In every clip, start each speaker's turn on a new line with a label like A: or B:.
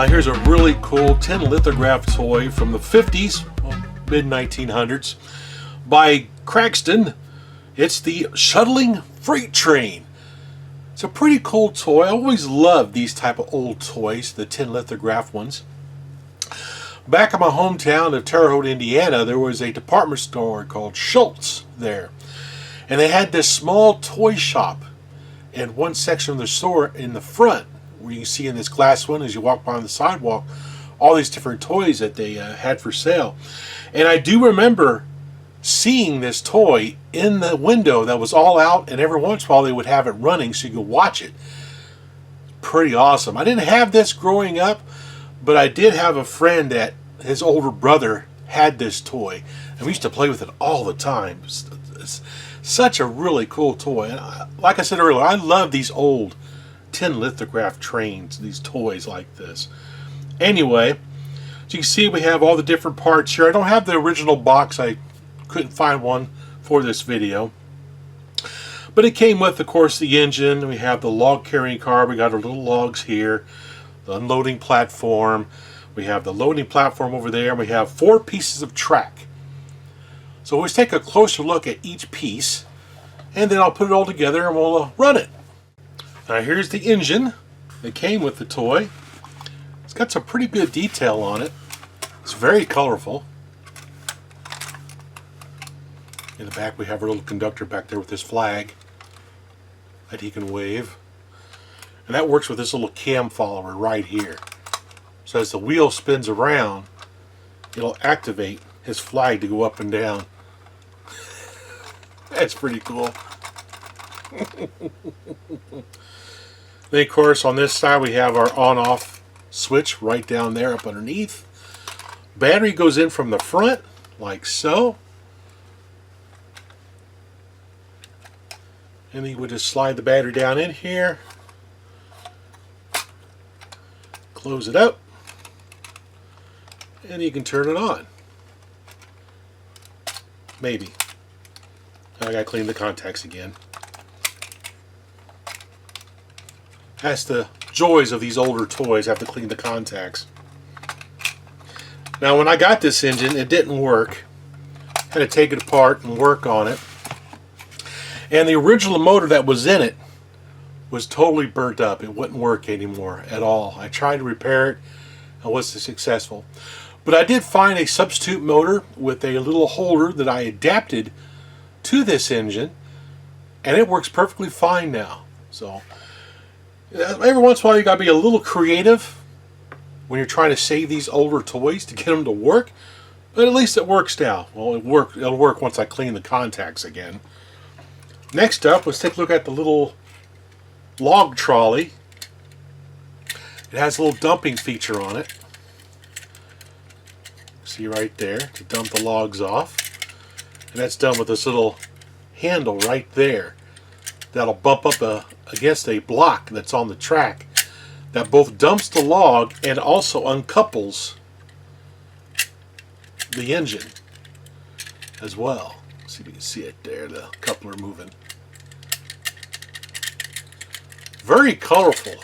A: Here's a really cool tin lithograph toy from the 50s, well, mid-1900s, by Cragston. It's the Shuttling freight train. It's a pretty cool toy. I always loved these type of old toys, the tin lithograph ones. Back in my hometown of Terre Haute, Indiana, there was a department store called Schultz there. And they had this small toy shop in one section of the store in the front, where you can see in this glass one as you walk by on the sidewalk, all these different toys that they had for sale. And I do remember seeing this toy in the window that was all out, and every once in a while they would have it running so you could watch it. Pretty awesome. I didn't have this growing up, but I did have a friend that his older brother had this toy, and we used to play with it all the time. It's such a really cool toy. And like I said earlier, I love these old tin lithograph trains, these toys like this. Anyway, as you can see, we have all the different parts here. I don't have the original box. I couldn't find one for this video. But it came with, of course, the engine. We have the log carrying car. We got our little logs here. The unloading platform. We have the loading platform over there. And we have 4 pieces of track. So let's take a closer look at each piece. And then I'll put it all together and we'll run it. Now here's the engine that came with the toy. It's got some pretty good detail on it. It's very colorful. In the back we have our little conductor back there with this flag that he can wave. And that works with this little cam follower right here. So as the wheel spins around, it'll activate his flag to go up and down. That's pretty cool. Then of course on this side we have our on-off switch right down there up underneath. Battery goes in from the front like so. And then you would just slide the battery down in here. Close it up. And you can turn it on. Maybe. I gotta clean the contacts again. That's the joys of these older toys. I have to clean the contacts. Now when I got this engine, it didn't work. Had to take it apart and work on it. And the original motor that was in it was totally burnt up. It wouldn't work anymore at all. I tried to repair it. I wasn't successful. But I did find a substitute motor with a little holder that I adapted to this engine. And it works perfectly fine now. So every once in a while you got to be a little creative when you're trying to save these older toys to get them to work. But at least it works now. Well, it'll work once I clean the contacts again. Next up, let's take a look at the little log trolley. It has a little dumping feature on it. See right there, to dump the logs off. And that's done with this little handle right there. That'll bump up against a block that's on the track. That both dumps the log and also uncouples the engine as well. See if you can see it there, the coupler moving. Very colorful.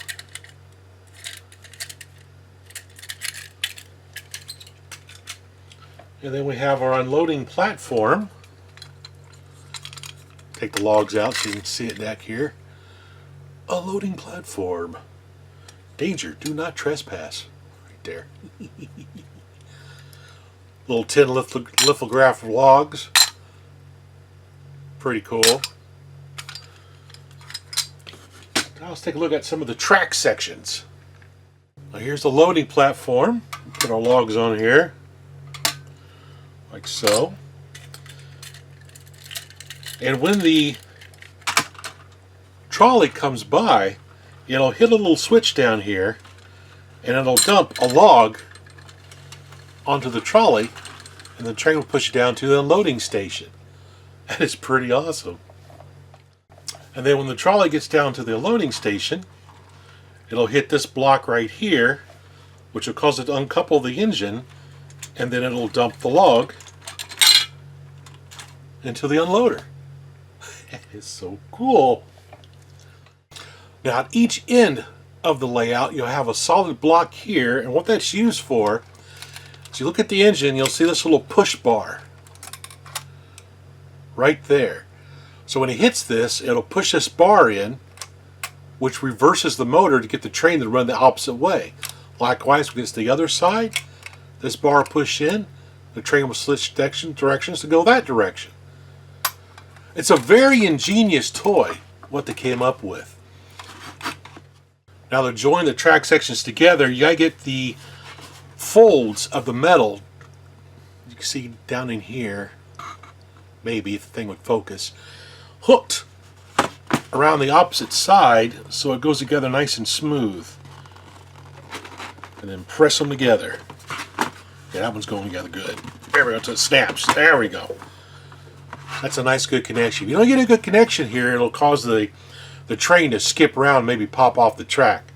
A: And then we have our unloading platform. Take the logs out so you can see it back here. Unloading platform. Danger, do not trespass. Right there. Little tin lithograph logs. Pretty cool. Now let's take a look at some of the track sections. Now here's the loading platform. Put our logs on here. Like so. And when the trolley comes by, it'll hit a little switch down here and it'll dump a log onto the trolley, and the train will push it down to the unloading station. That is pretty awesome. And then when the trolley gets down to the unloading station, it'll hit this block right here, which will cause it to uncouple the engine, and then it'll dump the log into the unloader. That is so cool. Now at each end of the layout, you'll have a solid block here, and what that's used for is, you look at the engine, you'll see this little push bar right there. So when it hits this, it'll push this bar in, which reverses the motor to get the train to run the opposite way. Likewise, against the other side, this bar will push in, the train will switch directions to go that direction. It's a very ingenious toy, what they came up with. Now, to join the track sections together, you gotta get the folds of the metal. You can see down in here, maybe if the thing would focus, hooked around the opposite side so it goes together nice and smooth. And then press them together. Yeah, that one's going together good. There we go, until it snaps. There we go. That's a nice, good connection. If you don't get a good connection here, it'll cause the train to skip around and maybe pop off the track.